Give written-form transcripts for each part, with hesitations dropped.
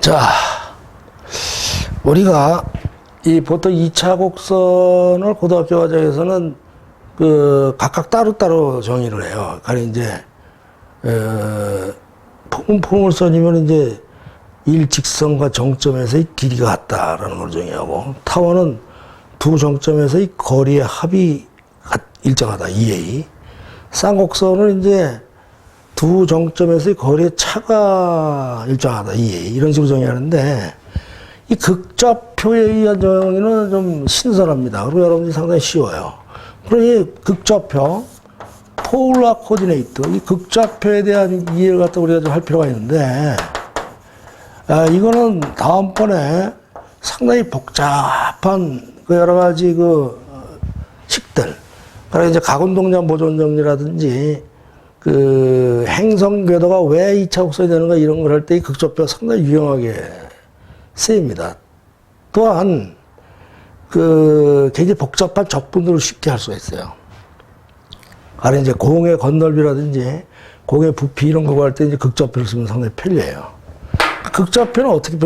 자, 우리가 이 보통 2차 곡선을 고등학교 과정에서는 각각 따로따로 정의를 해요. 가령 이제, 포물선이면 이제 일직선과 정점에서의 길이가 같다라는 걸 정의하고, 타원은 두 정점에서의 거리의 합이 일정하다, 2a. 쌍곡선은 이제 두 정점에서의 거리의 차가 일정하다, 2a. 이런 식으로 정의하는데, 이 극좌표에 의한 정의는 좀 신선합니다. 그리고 여러분들이 상당히 쉬워요. 그러니 극좌표, 폴라 코디네이트, 이 극좌표에 대한 이해를 갖다 우리가 좀 할 필요가 있는데, 이거는 다음번에 상당히 복잡한 여러 가지 식들, 그러니까 이제 가군동량 보존 정리라든지 행성 궤도가 왜 2차 곡선이 되는가 이런 걸 할 때 이 극좌표가 상당히 유용하게 쓰입니다. 또한 굉장히 복잡한 적분들을 쉽게 할 수가 있어요. 아래 이제 공의 건널비라든지 공의 부피 이런 거 구할 때 이제 극좌표를 쓰면 상당히 편리해요. 극좌표는 어떻게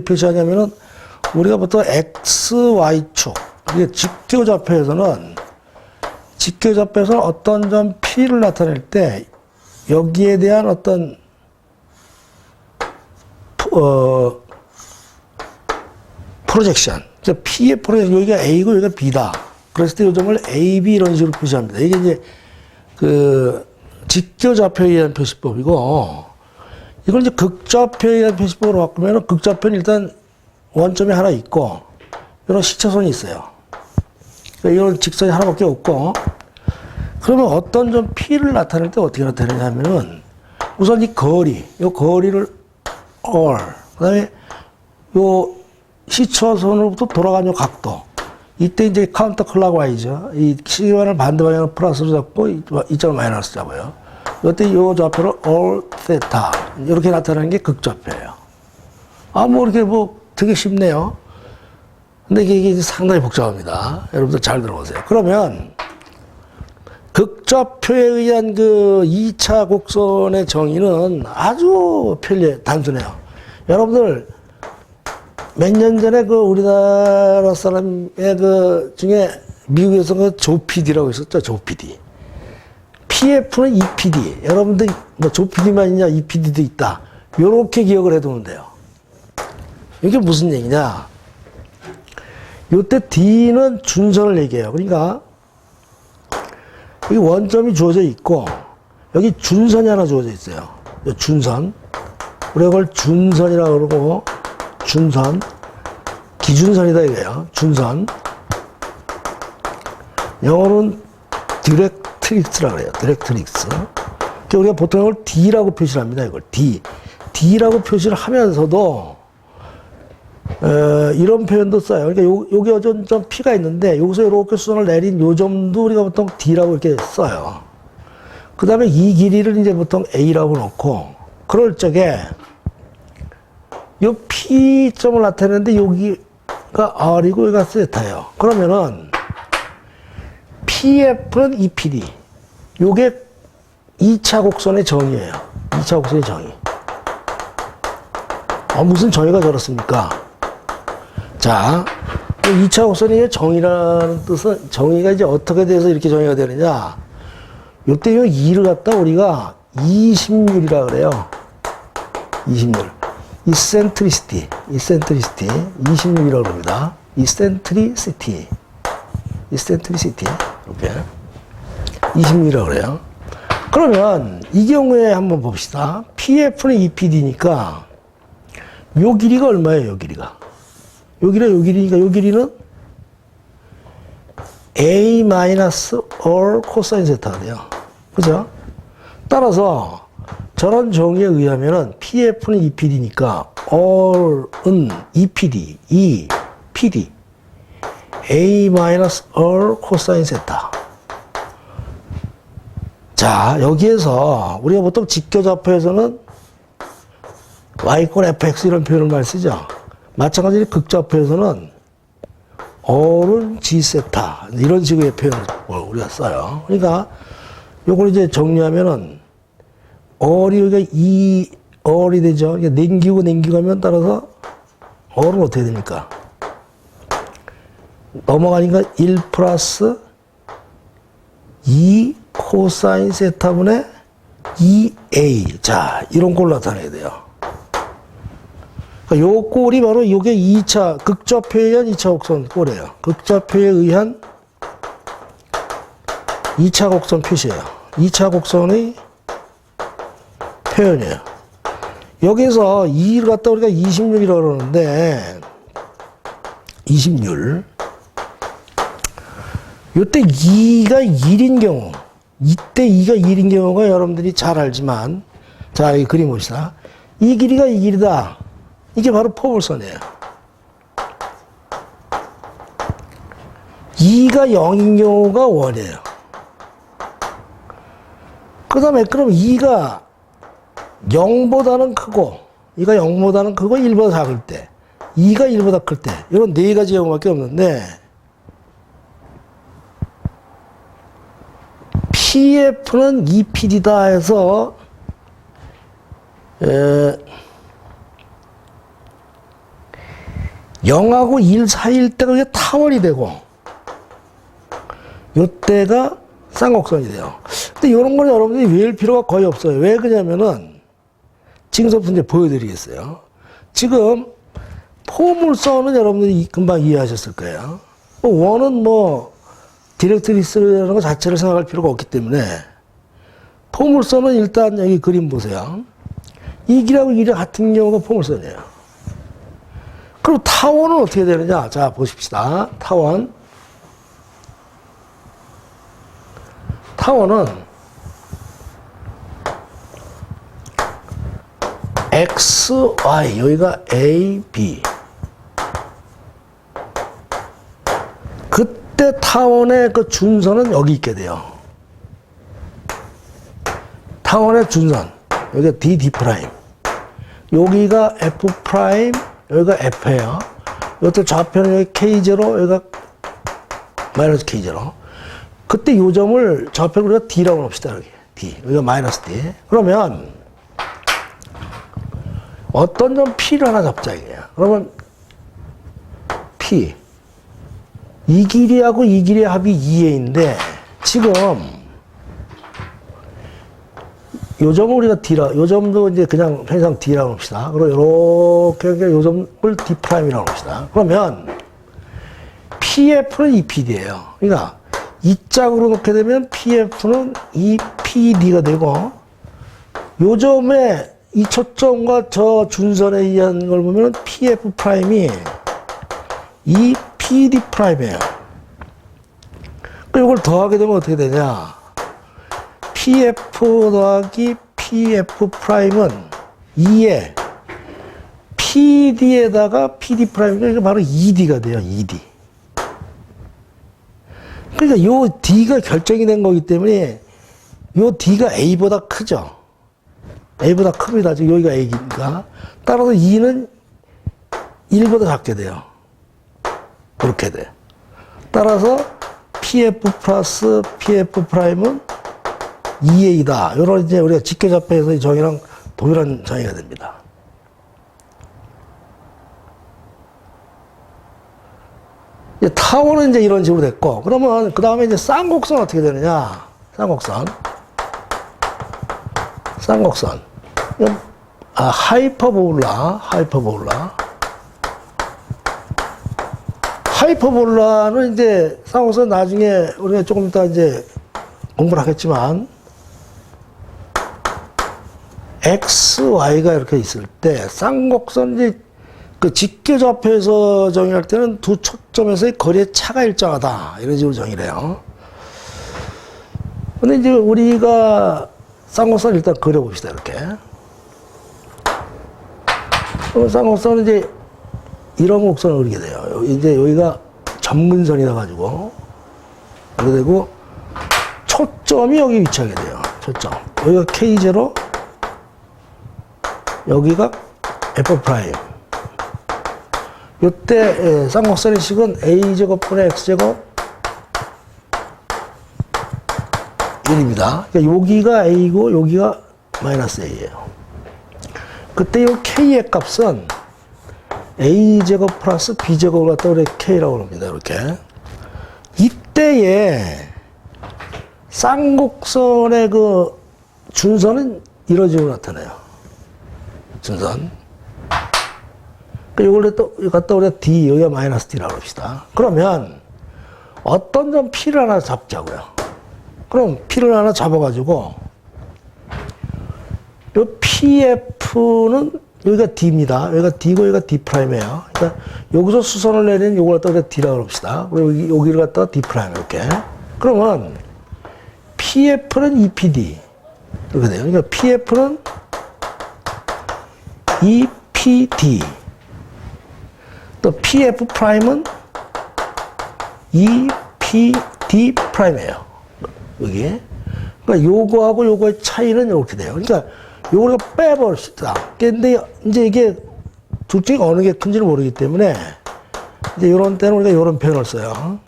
표시하냐면은 우리가 보통 x, y 축, 이게 직교좌표에서는 어떤 점 P를 나타낼 때 여기에 대한 어떤 프로젝션, P의 프로젝션, 여기가 A고 여기가 B다. 그랬을 때 이 점을 A, B 이런 식으로 표시합니다. 이게 이제 직교좌표에 의한 표시법이고, 이걸 이제 극좌표에 의한 표시법으로 바꾸면 극좌표는 일단 원점이 하나 있고, 이런 시차선이 있어요. 그러니까 이런 직선이 하나밖에 없고, 그러면 어떤 점 P를 나타낼 때 어떻게 나타내냐면은, 우선 이 거리를 all, 그 다음에 요 시차선으로부터 돌아가는 각도. 이때 이제 카운터 클락와이즈, 이 시계반을 반대 방향으로 플러스로 잡고, 이점을 마이너스 잡아요. 이때 요 좌표를 all theta. 이렇게 나타나는 게 극좌표예요. 이렇게 되게 쉽네요. 근데 이게 상당히 복잡합니다. 여러분들 잘 들어보세요. 그러면, 극좌표에 의한 2차 곡선의 정의는 아주 단순해요. 여러분들, 몇 년 전에 우리나라 사람의 중에 미국에서 조PD라고 있었죠, 조PD. PF는 EPD. 여러분들, 조PD만 있냐, EPD도 있다. 요렇게 기억을 해두면 돼요. 이게 무슨 얘기냐. 요때 D는 준선을 얘기해요. 그러니까, 여기 원점이 주어져 있고, 여기 준선이 하나 주어져 있어요. 준선. 우리가 그걸 준선이라고 그러고, 준선. 기준선이다 이거예요. 준선. 영어로는 디렉트릭스라고 그래요. 디렉트릭스. 우리가 보통 이걸 D라고 표시를 합니다. 이걸 D라고 표시를 하면서도, 이런 표현도 써요. 그러니까 여기 어떤 좀 P가 있는데, 여기서 이렇게 수선을 내린 요 점도 우리가 보통 D라고 이렇게 써요. 그 다음에 이 길이를 이제 보통 A라고 놓고, 그럴 적에, 요 P점을 나타내는데 여기가 R이고 여기가 세타예요. 그러면은 PF는 EPD. 요게 2차 곡선의 정의예요. 2차 곡선의 정의. 무슨 정의가 저렇습니까? 자, 2차 곡선의 정의라는 뜻은 정의가 이제 어떻게 돼서 이렇게 정의가 되느냐. 요때 요 2를 갖다 우리가 20률이라 그래요. 20률. 이센트리시티 20률이라고 합니다. 이센트리시티 이렇게 20률이라고 그래요. 그러면 이 경우에 한번 봅시다. PF는 EPD니까 요 길이가 얼마예요? 요 길이니까 요 길이는 A-all 코사인 세타가 돼요. 그죠? 따라서 저런 정의에 의하면은 PF는 EPD니까 all은 EPD, PD, A-all 코사인 세타. 자, 여기에서 우리가 보통 직교좌표에서는 Y권 fx 이런 표현을 많이 쓰죠. 마찬가지로 극좌표에서는 all은 G 세타 이런 식의 표현을 우리가 써요. 그러니까 요걸 이제 정리하면은 어리 여기가 2얼이 되죠. 이게 냉기고 하면 따라서 얼은 어떻게 됩니까? 넘어가니까 1 플러스 2 코사인 세타분의 2a. 자, 이런 꼴로 나타내야 돼요. 그러니까 요 꼴이 바로 요게 2차, 극좌표에 의한 2차 곡선 꼴이에요. 극좌표에 의한 2차 곡선 표시예요. 2차 곡선의 표현이에요. 여기서 2를 갖다 우리가 26이라고 그러는데, 26. 요때 2가 1인 경우, 이때 2가 1인 경우가 여러분들이 잘 알지만, 자, 이 그림 봅시다. 이 길이가 이 길이다. 이게 바로 포물선이에요. 2가 0인 경우가 원이에요. 그 다음에 그럼 2가 0보다는 크고, 2가 0보다는 크고 1보다 작을 때, 2가 1보다 클 때, 이런 네 가지 경우밖에 없는데, PF는 2PD다 해서, 0하고 1 사이일 때가 그게 타원이 되고, 요때가 쌍곡선이 돼요. 근데 이런 걸 여러분들이 외울 필요가 거의 없어요. 왜 그러냐면은, 지금부터 이제 보여드리겠어요. 지금, 포물선은 여러분들이 금방 이해하셨을 거예요. 원은 뭐, 디렉트리스라는 것 자체를 생각할 필요가 없기 때문에, 포물선은 일단 여기 그림 보세요. 이 길하고 이 길이 같은 경우가 포물선이에요. 그럼 타원은 어떻게 되느냐? 자, 보십시다. 타원. 타원은 X, Y, 여기가 A, B. 그때 타원의 그 준선은 여기 있게 돼요. 타원의 준선. 여기가 D, D 프라임. 여기가 F 프라임, 여기가 F예요. 이것도 좌표는 여기 K0, 여기가 마이너스 K0. 그때 요 점을 좌표를 우리가 D라고 합시다. 여기 D. 여기가 마이너스 D. 그러면 어떤 점 P를 하나 잡자 이게요. 그러면 P. 이 길이하고 이 길이의 합이 2a인데 지금 요 점을 우리가 D라, 요 점도 이제 그냥 편의상 D라고 합시다. 그리고 이렇게 요 점을 D 프라임이라고 합시다. 그러면 PF는 2PD예요. 그러니까 이 짝으로 놓게 되면 PF는 2PD가 되고 요 점에 이 초점과 저 준선에 의한 걸 보면 PF 프라임이 2PD 프라임이에요. 이걸 더하게 되면 어떻게 되냐? PF 더하기 PF 프라임은 2에 PD에다가 PD 프라임이 바로 2D가 돼요. 2D. 그러니까 요 D가 결정이 된 거기 때문에 요 D가 A보다 크죠. A보다 큽니다. 지금 여기가 A니까. 따라서 2는 1보다 작게 돼요. 그렇게 돼. 따라서 PF 플러스 PF 프라임은 2A다. 이런 이제 우리가 직교좌표에서의 정의랑 동일한 정의가 됩니다. 이제 타원은 이제 이런 식으로 됐고, 그러면 그 다음에 이제 쌍곡선 어떻게 되느냐? 쌍곡선. 하이퍼볼라는 이제 쌍곡선 나중에 우리가 조금 이따 이제 공부를 하겠지만, X, Y가 이렇게 있을 때, 쌍곡선 이제 그 직교좌표에서 정의할 때는 두 초점에서의 거리의 차가 일정하다. 이런 식으로 정의를 해요. 근데 이제 우리가 쌍곡선을 일단 그려봅시다. 이렇게. 쌍곡선은 이제 이런 곡선을 그리게 돼요. 이제 여기가 점근선이라 가지고 이렇게 되고 초점이 여기 위치하게 돼요. 초점. 여기가 K0, 여기가 F 프라임. 이때 쌍곡선의 식은 a제곱분의 x제곱 1입니다. 그러니까 여기가 a고 여기가 마이너스 a예요. 그때 이 k의 값은 a제곱 플러스 b제곱을 갖다 우리 k라고 합니다. 이렇게. 이때에 쌍곡선의 그 준선은 이런 식으로 나타나요. 준선. 이걸 또 갖다 우리가 d, 여기가 마이너스 d라고 합시다. 그러면 어떤 점 p를 하나 잡자고요. 그럼 p를 하나 잡아가지고 요 pf는 여기가 d입니다. 여기가 d고 여기가 d'예요. 그러니까 여기서 수선을 내리는 요걸 갖다 우리가 d라고 합시다. 그리고 여기를 갖다가 d' 이렇게. 그러면 pf는 epd 이렇게 돼요. 그러니까 pf는 epd. 또 pf 프라임은 epd 프라임이에요. 여기. 그러니까 요거하고 요거의 차이는 이렇게 돼요. 그러니까 요걸 빼버립시다. 근데 이제 이게 둘 중에 어느 게 큰지를 모르기 때문에 이제 이런 때는 우리가 이런 표현을 써요.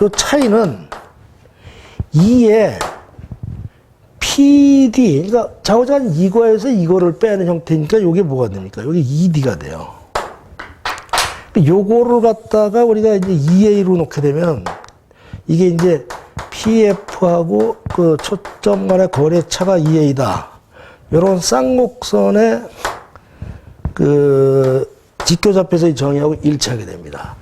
요 차이는 2에 PD, 그러니까 자고자한 이거에서 이거를 빼는 형태니까 요게 뭐가 됩니까? 요게 2D가 돼요. 요거를 갖다가 우리가 이제 2A로 놓게 되면 이게 이제 PF하고 그 초점 간의 거리차가 2A다. 요런 쌍곡선의 그 직교잡혀서의 정의하고 일치하게 됩니다.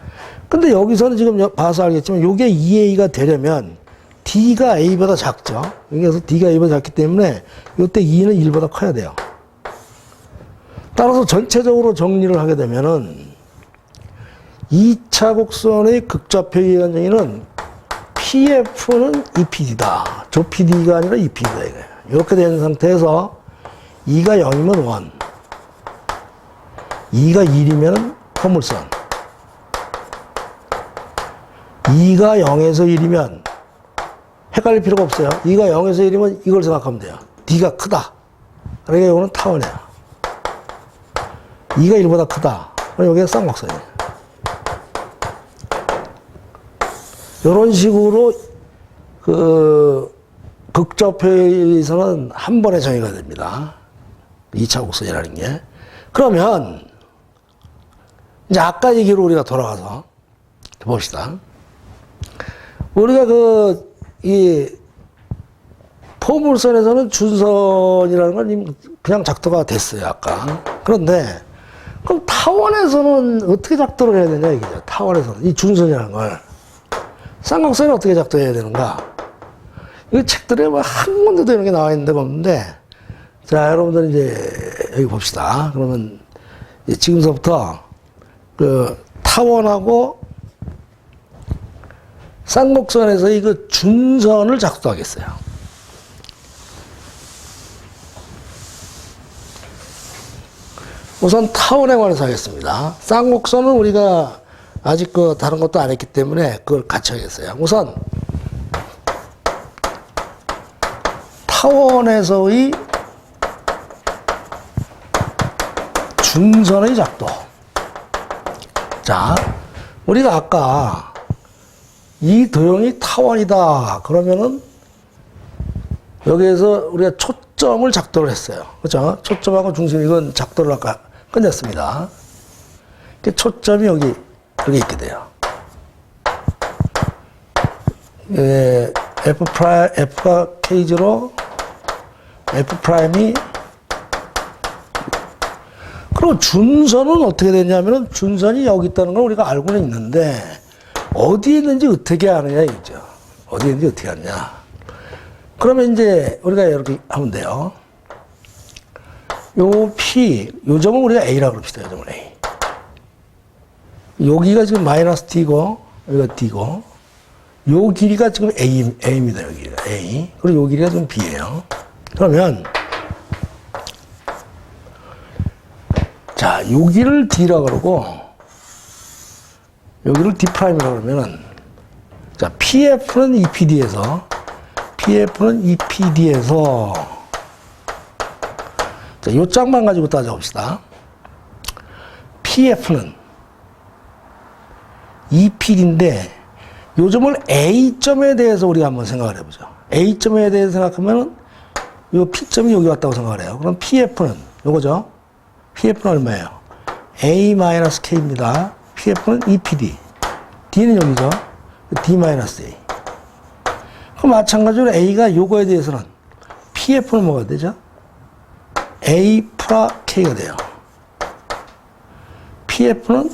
근데 여기서는 지금 봐서 알겠지만 요게 2A가 되려면 D가 A보다 작죠. 여기서 D가 A보다 작기 때문에 요때 2는 1보다 커야 돼요. 따라서 전체적으로 정리를 하게 되면은 2차 곡선의 극좌표에 의한 정의는 PF는 EPD다. 저 PD가 아니라 EPD다 이거예요. 이렇게 된 상태에서 2가 0이면 1, 2가 1이면 포물선, 2가 0에서 1이면 헷갈릴 필요가 없어요. 2가 0에서 1이면 이걸 생각하면 돼요. D가 크다. 그러니까 이거는 타원이에요. 2가 1보다 크다. 그럼 여기가 쌍곡선이에요. 이런 식으로 그 극좌표에서는 한 번에 정의가 됩니다. 2차 곡선이라는 게. 그러면 이제 아까 얘기로 우리가 돌아가서 봅시다. 우리가 이 포물선에서는 준선이라는 건 그냥 작도가 됐어요, 아까. 그런데 그럼 타원에서는 어떻게 작도를 해야 되냐 이게죠. 타원에서는 이 준선이라는 걸. 쌍곡선이 어떻게 작도해야 되는가? 이 책들에 뭐 한 군데도 이런 게 나와 있는 데가 없는데, 자, 여러분들 이제 여기 봅시다. 그러면 지금서부터 그 타원하고 쌍곡선에서 이거 준선을 작도하겠어요. 우선 타원에 관해서 하겠습니다. 쌍곡선은 우리가 아직 다른 것도 안 했기 때문에 그걸 같이 하겠어요. 우선 타원에서의 준선의 작도. 자, 우리가 아까 이 도형이 타원이다. 그러면은 여기에서 우리가 초점을 작도를 했어요. 그렇죠? 초점하고 중심 이건 작도를 아까 끝냈습니다. 초점이 여기 이렇게 있게 돼요. F가 K0, F 프라임이 그리고 준선은 어떻게 되냐면은 준선이 여기 있다는 걸 우리가 알고는 있는데 어디에 있는지 어떻게 아느냐 이거죠. 어디에 있는지 어떻게 아느냐. 그러면 이제 우리가 이렇게 하면 돼요. 요 P, 요 점은 우리가 A라고 합시다. 요 점은 A. 여기가 지금 마이너스 T고, 여기가 D고, 요 길이가 지금 A입니다. 여기가 A. 그리고 요 길이가 지금 B예요. 그러면, 자, 여기를 D라고 그러고, 여기를 D'라고 그러면은, 자, PF는 EPD에서, 자, 요 짝만 가지고 따져봅시다. PF는 EPD인데, 요 점을 A점에 대해서 우리가 한번 생각을 해보죠. A점에 대해서 생각하면은, 요 P점이 여기 왔다고 생각을 해요. 그럼 PF는 요거죠. PF는 얼마예요? A-K입니다. PF는 EPD. D는 여기죠. D-A. 그럼 마찬가지로 A가 요거에 대해서는 PF는 뭐가 되죠? A 플러스 K가 돼요. PF는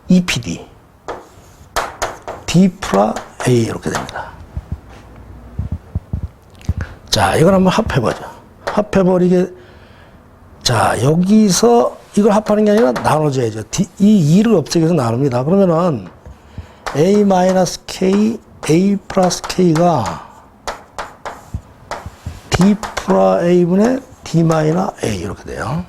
EPD. D 플러스 A 이렇게 됩니다. 자, 이걸 한번 합해보죠. 합해버리게. 자, 여기서 이걸 합하는 게 아니라 나눠줘야죠. 이 2를 없애기 위해서 나눕니다. 그러면은 A-K, A 플러스 K가 D 플러스 A분의 D 마이너스 A 이렇게 돼요.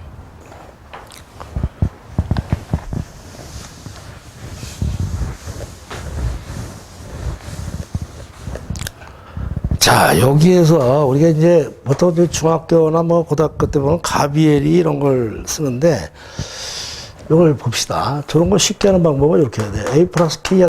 자, 여기에서 우리가 이제 보통 중학교나 뭐 고등학교 때 보면 가비엘이 이런 걸 쓰는데 이걸 봅시다. 저런 걸 쉽게 하는 방법은 이렇게 해야 돼요. A 플러스 K